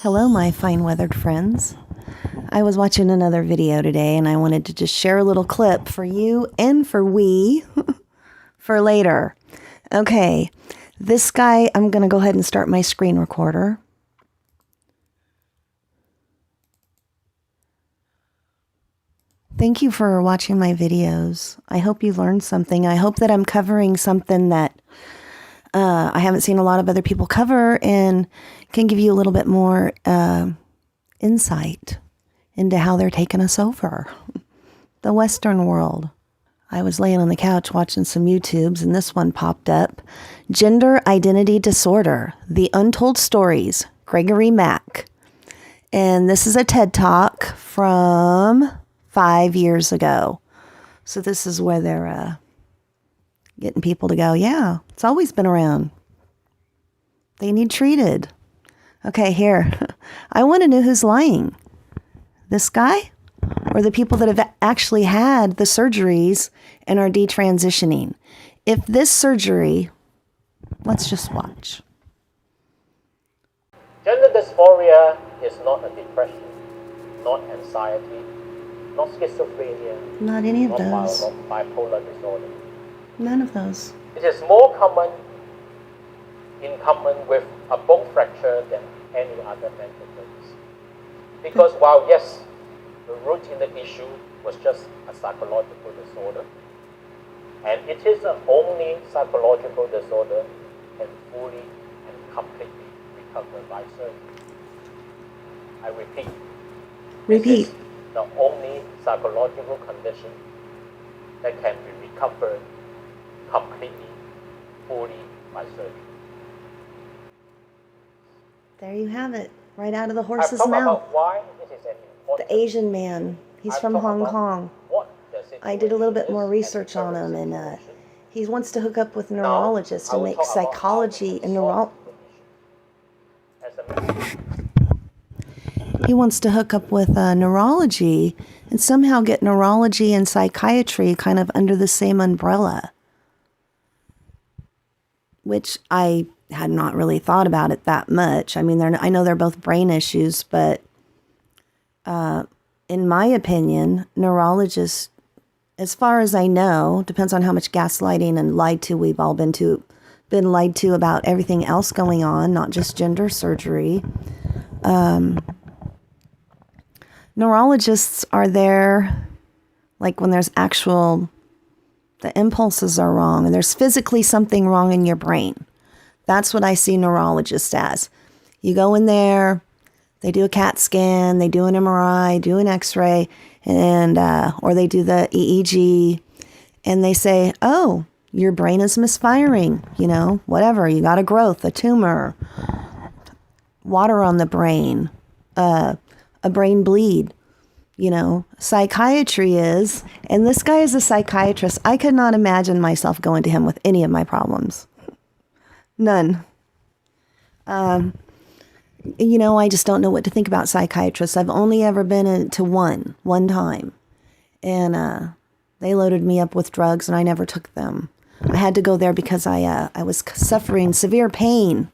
Hello, my fine weathered friends. I was watching another video today and I wanted to just share a little clip for you and for we for later. Okay, this guy, I'm going to go ahead and start my screen recorder. Thank you for watching my videos. I hope you learned something. I hope that I'm covering something that I haven't seen a lot of other people cover and can give you a little bit more insight into how they're taking us over. The Western world. I was laying on the couch watching some YouTubes and this one popped up. Gender Identity Disorder, The Untold Stories, Gregory Mak. And this is a TED Talk from 5 years ago. So this is where they're getting people to go, yeah, it's always been around. They need treated. Okay, here. I want to know who's lying. This guy? Or the people that have actually had the surgeries and are detransitioning? If this surgery, let's just watch. Gender dysphoria is not a depression, not anxiety, not schizophrenia, Not any of not those. bipolar disorder. None of those. It is more common with a bone fracture than any other mental illness. Because while yes, the root in the issue was just a psychological disorder, and it is the only psychological disorder can fully and completely recover by surgery. I repeat. Repeat. This is the only psychological condition that can be recovered completely, fully by surgery. There you have it. Right out of the I've horse's talked mouth. about why it is an important. The Asian man. He's from Hong Kong. I did a little bit more research on him, and he wants to hook up with neurologists and make psychology and He wants to hook up with neurology and somehow get neurology and psychiatry kind of under the same umbrella, which I had not really thought about it that much. I mean, I know they're both brain issues, but in my opinion, neurologists, as far as I know, depends on how much gaslighting and lied to we've all been lied to about everything else going on, not just gender surgery. Neurologists are there, like when there's the impulses are wrong and there's physically something wrong in your brain. That's what I see neurologists as. You go in there, they do a CAT scan, they do an MRI, do an X-ray, and or they do the EEG, and they say, oh, your brain is misfiring, whatever. You got a growth, a tumor, water on the brain, a brain bleed. Psychiatry is, and this guy is a psychiatrist. I could not imagine myself going to him with any of my problems. None. I just don't know what to think about psychiatrists. I've only ever been to one time. And they loaded me up with drugs and I never took them. I had to go there because I was suffering severe pain.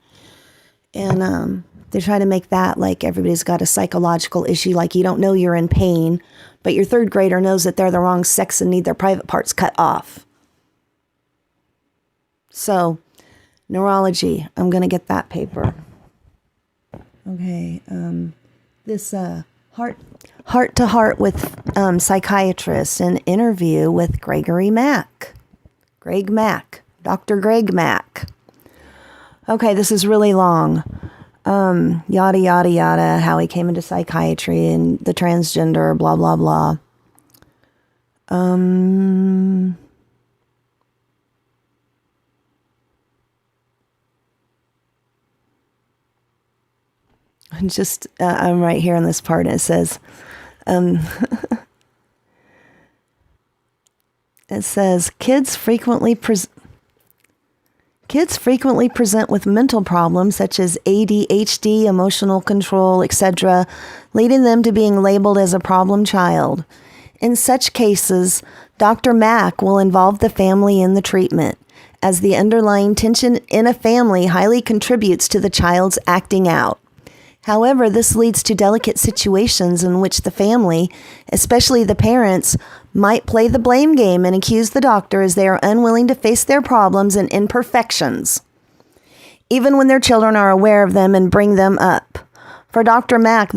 And they try to make that like everybody's got a psychological issue, like you don't know you're in pain, but your third grader knows that they're the wrong sex and need their private parts cut off. So, neurology, I'm going to get that paper. Okay, this heart to heart with psychiatrist, an interview with Gregory Mak. Dr. Greg Mak. Okay, this is really long. Yada, yada, yada, how he came into psychiatry and the transgender, blah, blah, blah. I'm right here in this part, and it says, kids frequently present with mental problems such as ADHD, emotional control, etc., leading them to being labeled as a problem child. In such cases, Dr. Mak will involve the family in the treatment. as the underlying tension in a family highly contributes to the child's acting out. However, this leads to delicate situations in which the family, especially the parents, might play the blame game and accuse the doctor as they are unwilling to face their problems and imperfections, even when their children are aware of them and bring them up. For Dr. Mak,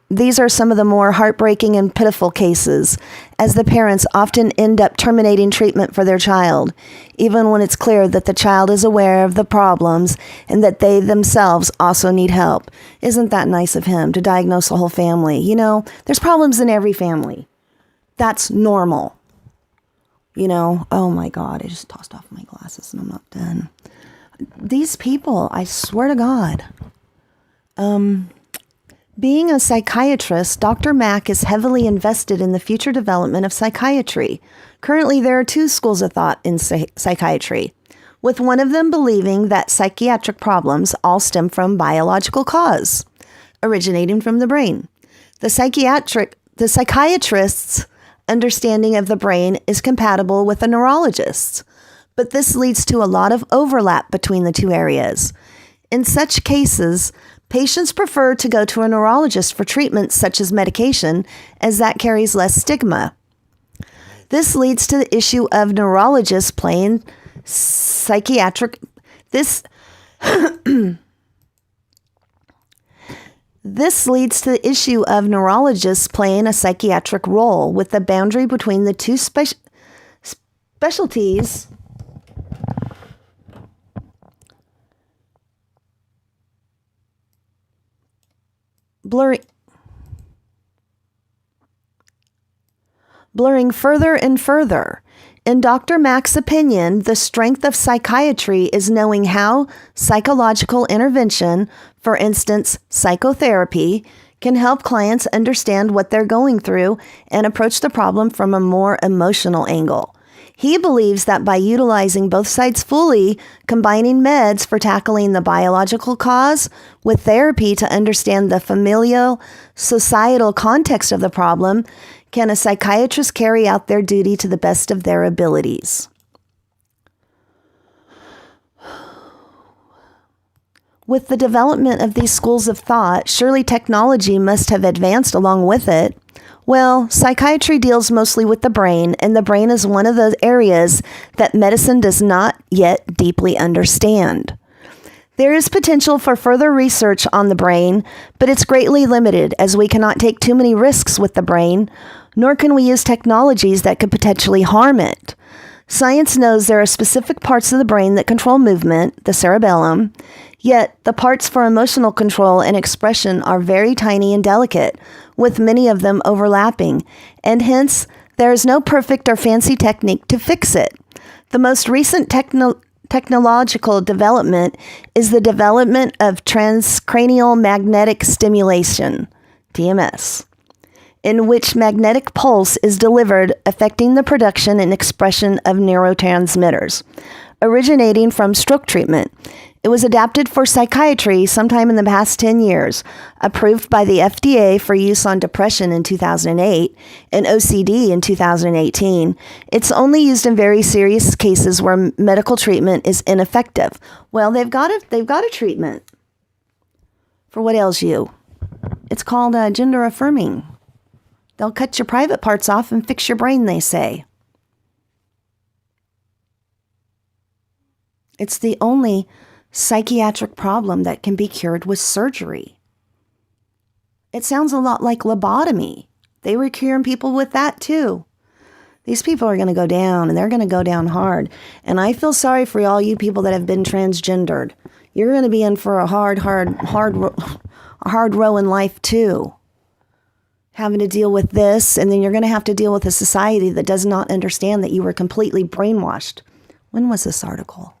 these are some of the more heartbreaking and pitiful cases, as the parents often end up terminating treatment for their child, even when it's clear that the child is aware of the problems and that they themselves also need help. Isn't that nice of him to diagnose the whole family? You know, there's problems in every family. That's normal. You know, oh my God, I just tossed off my glasses and I'm not done. These people, I swear to God. Being a psychiatrist, Dr. Mak is heavily invested in the future development of psychiatry. Currently, there are two schools of thought in psychiatry, with one of them believing that psychiatric problems all stem from biological cause, originating from the brain. The psychiatrist's understanding of the brain is compatible with a neurologist's, but this leads to a lot of overlap between the two areas. In such cases, patients prefer to go to a neurologist for treatments such as medication, as that carries less stigma. This leads to the issue of neurologists playing psychiatric. This leads to the issue of neurologists playing a psychiatric role, with the boundary between the two specialties blurring further and further. In Dr. Mak's opinion, the strength of psychiatry is knowing how psychological intervention, for instance, psychotherapy, can help clients understand what they're going through and approach the problem from a more emotional angle. He believes that by utilizing both sides fully, combining meds for tackling the biological cause with therapy to understand the familial, societal context of the problem, can a psychiatrist carry out their duty to the best of their abilities. With the development of these schools of thought, surely technology must have advanced along with it. Well, psychiatry deals mostly with the brain, and the brain is one of those areas that medicine does not yet deeply understand. There is potential for further research on the brain, but it's greatly limited, as we cannot take too many risks with the brain, nor can we use technologies that could potentially harm it. Science knows there are specific parts of the brain that control movement, the cerebellum, yet the parts for emotional control and expression are very tiny and delicate, with many of them overlapping, and hence there is no perfect or fancy technique to fix it. The most recent technological development is the development of transcranial magnetic stimulation, TMS, in which magnetic pulse is delivered, affecting the production and expression of neurotransmitters, originating from stroke treatment. It was adapted for psychiatry sometime in the past 10 years, approved by the FDA for use on depression in 2008 and OCD in 2018. It's only used in very serious cases where medical treatment is ineffective. Well, they've got a treatment for what ails you. It's called gender affirming. They'll cut your private parts off and fix your brain, they say. It's the only psychiatric problem that can be cured with surgery. It sounds a lot like lobotomy. They were curing people with that too. These people are going to go down, and they're going to go down hard. And I feel sorry for all you people that have been transgendered. You're going to be in for a hard row in life too. Having to deal with this, and then you're going to have to deal with a society that does not understand that you were completely brainwashed. When was this article?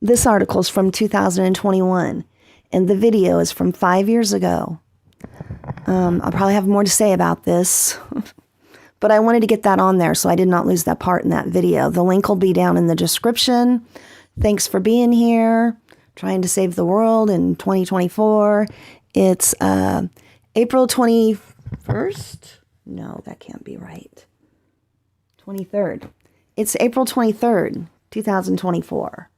This article is from 2021, and the video is from 5 years ago. I'll probably have more to say about this, but I wanted to get that on there so I did not lose that part in that video. The link will be down in the description. Thanks for being here. Trying to save the world in 2024. It's April 21st. No, that can't be right. 23rd. It's April 23rd, 2024.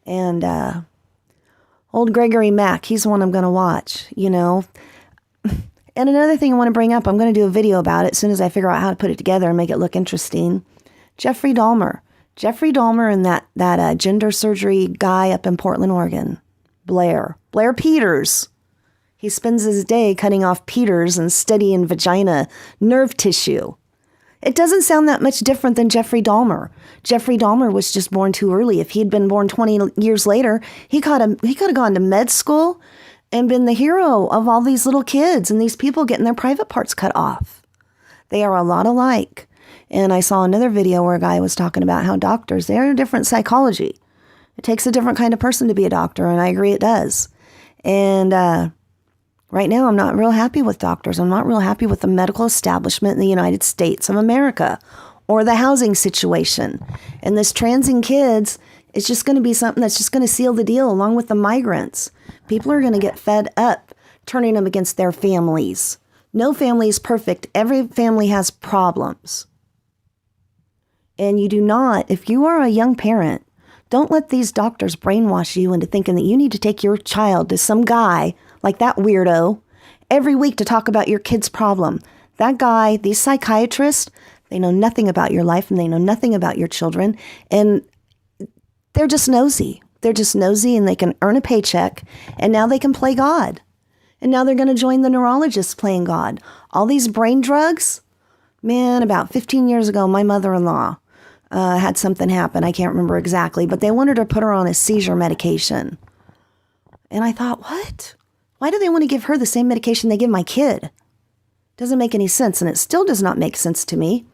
And old Gregory Mak, he's the one I'm going to watch, you know. And another thing I want to bring up, I'm going to do a video about it as soon as I figure out how to put it together and make it look interesting. Jeffrey Dahmer and that gender surgery guy up in Portland, Oregon. Blair Peters. He spends his day cutting off Peters and studying vagina nerve tissue. It doesn't sound that much different than Jeffrey Dahmer. Jeffrey Dahmer was just born too early. If he'd been born 20 years later, he could have gone to med school and been the hero of all these little kids and these people getting their private parts cut off. They are a lot alike. And I saw another video where a guy was talking about how doctors, they're a different psychology. It takes a different kind of person to be a doctor, and I agree it does. And right now, I'm not real happy with doctors. I'm not real happy with the medical establishment in the United States of America or the housing situation. And this transing kids is just going to be something that's just going to seal the deal along with the migrants. People are going to get fed up turning them against their families. No family is perfect. Every family has problems. And you do not, if you are a young parent, don't let these doctors brainwash you into thinking that you need to take your child to some guy like that weirdo every week to talk about your kid's problem. That guy, these psychiatrists, they know nothing about your life and they know nothing about your children. And they're just nosy. They're just nosy and they can earn a paycheck. And now they can play God. And now they're going to join the neurologists playing God. All these brain drugs. Man, about 15 years ago, my mother-in-law had something happen. I can't remember exactly, but they wanted to put her on a seizure medication. And I thought, what? Why do they want to give her the same medication they give my kid? Doesn't make any sense, and it still does not make sense to me.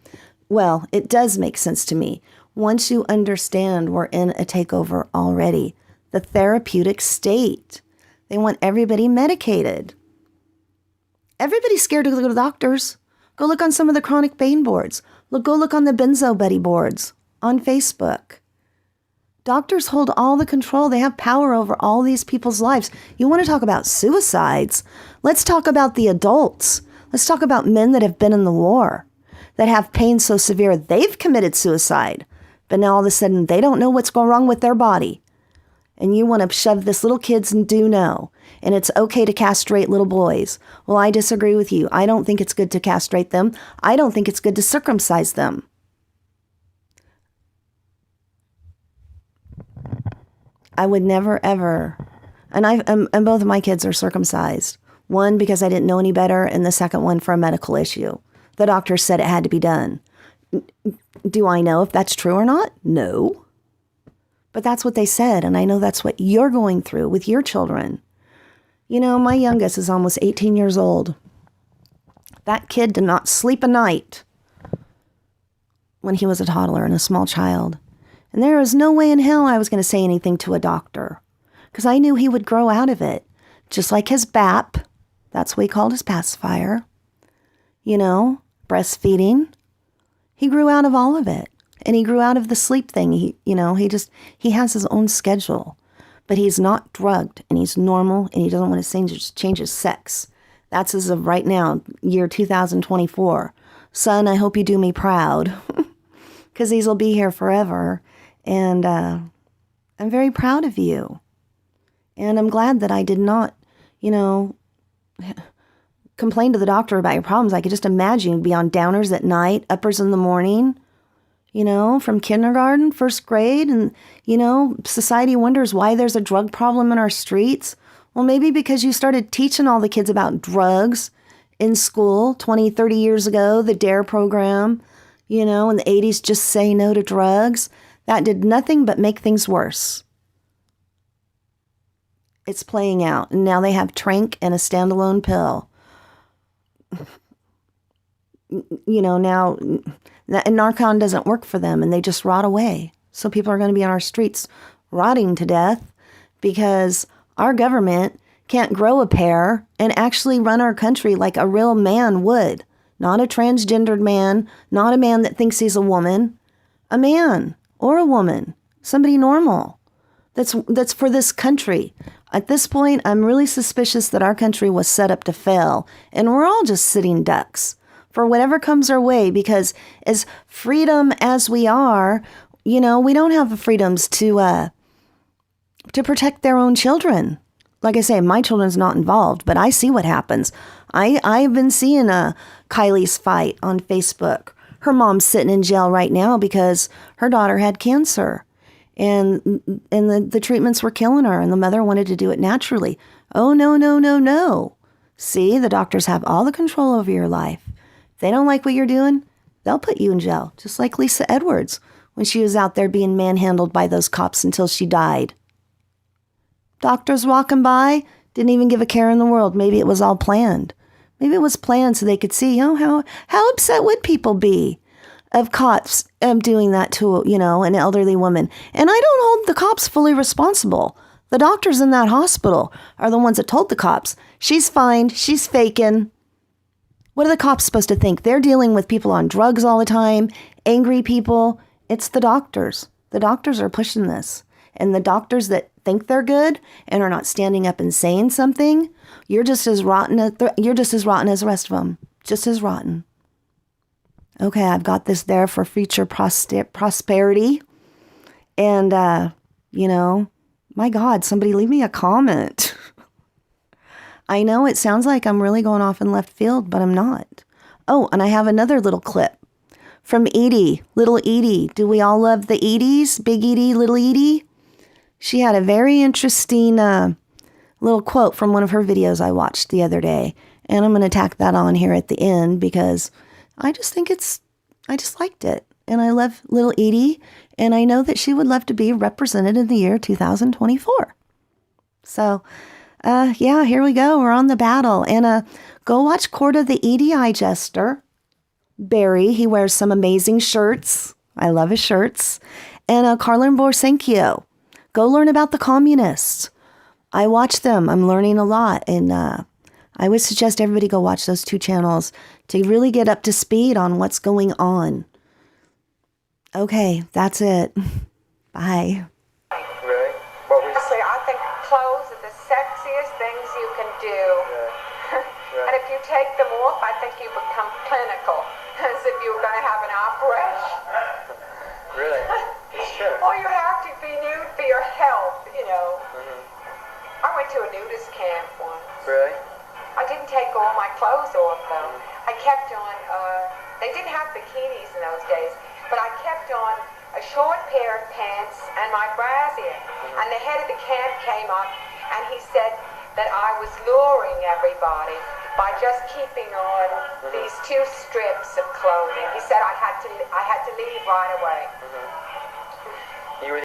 Well, it does make sense to me. Once you understand we're in a takeover already, the therapeutic state. They want everybody medicated. Everybody's scared to go to doctors. Go look on some of the chronic pain boards. Go look on the Benzo Buddy boards on Facebook. Doctors hold all the control. They have power over all these people's lives. You want to talk about suicides? Let's talk about the adults. Let's talk about men that have been in the war, that have pain so severe they've committed suicide. But now all of a sudden they don't know what's going wrong with their body. And you want to shove this little kids and do know. And it's okay to castrate little boys. Well, I disagree with you. I don't think it's good to castrate them. I don't think it's good to circumcise them. I would never, ever. And both of my kids are circumcised. One, because I didn't know any better, and the second one for a medical issue. The doctor said it had to be done. Do I know if that's true or not? No. But that's what they said, and I know that's what you're going through with your children. You know, my youngest is almost 18 years old. That kid did not sleep a night when he was a toddler and a small child. And there was no way in hell I was going to say anything to a doctor, because I knew he would grow out of it, just like his BAP. That's what he called his pacifier. You know, breastfeeding. He grew out of all of it. And he grew out of the sleep thing. He has his own schedule. But he's not drugged, and he's normal, and he doesn't want to change his sex. That's as of right now, year 2024. Son, I hope you do me proud, because these will be here forever. And I'm very proud of you. And I'm glad that I did not, complain to the doctor about your problems. I could just imagine you'd be on downers at night, uppers in the morning, from kindergarten, first grade. And, society wonders why there's a drug problem in our streets. Well, maybe because you started teaching all the kids about drugs in school 20, 30 years ago, the DARE program, in the 80s, just say no to drugs. That did nothing but make things worse. It's playing out. And now they have Trank and a standalone pill. Now Narcan doesn't work for them, and they just rot away. So people are going to be on our streets rotting to death because our government can't grow a pair and actually run our country like a real man would. Not a transgendered man, not a man that thinks he's a woman. A man or a woman, somebody normal. That's for this country. At this point, I'm really suspicious that our country was set up to fail, and we're all just sitting ducks. for whatever comes our way, because as freedom as we are, we don't have the freedoms to protect their own children. Like I say, my children's not involved, but I see what happens. I've been seeing Kylie's fight on Facebook. Her mom's sitting in jail right now because her daughter had cancer, and the treatments were killing her, and the mother wanted to do it naturally. Oh, no, no, no, no. See, the doctors have all the control over your life. If they don't like what you're doing, they'll put you in jail, just like Lisa Edwards when she was out there being manhandled by those cops until she died. Doctors walking by, didn't even give a care in the world. Maybe it was all planned. Maybe it was planned so they could see, how upset would people be of cops doing that to, an elderly woman. And I don't hold the cops fully responsible. The doctors in that hospital are the ones that told the cops, she's fine, she's faking. What are the cops supposed to think? They're dealing with people on drugs all the time, angry people. It's the doctors. The doctors are pushing this. And the doctors that think they're good and are not standing up and saying something, you're just as rotten as the rest of them. Just as rotten. Okay, I've got this there for future prosperity. And, my God, somebody leave me a comment. I know it sounds like I'm really going off in left field, but I'm not. Oh, and I have another little clip from Edie, little Edie. Do we all love the Edies? Big Edie, little Edie? She had a very interesting little quote from one of her videos I watched the other day. And I'm going to tack that on here at the end because I just liked it. And I love little Edie. And I know that she would love to be represented in the year 2024. So, here we go. We're on the battle. And go watch Court of the EDI Jester. Barry, he wears some amazing shirts. I love his shirts. And Carlin Borsenkio. Go learn about the communists. I watch them. I'm learning a lot. And I would suggest everybody go watch those two channels to really get up to speed on what's going on. Okay, that's it. Bye. Really? Honestly, I think clothes are the sexiest things you can do. And if you take them off, I think you become clinical, as if you were going to have an operation. Really? It's true. Or you have to be nude for your health, Mm-hmm. I went to a nudist camp once. Really? I didn't take all my clothes off, though. I kept on, they didn't have bikinis in those days, but I kept on a short pair of pants and my brassiere. And the head of the camp came up and he said that I was luring everybody by just keeping on these two strips of clothing. He said I had to leave right away.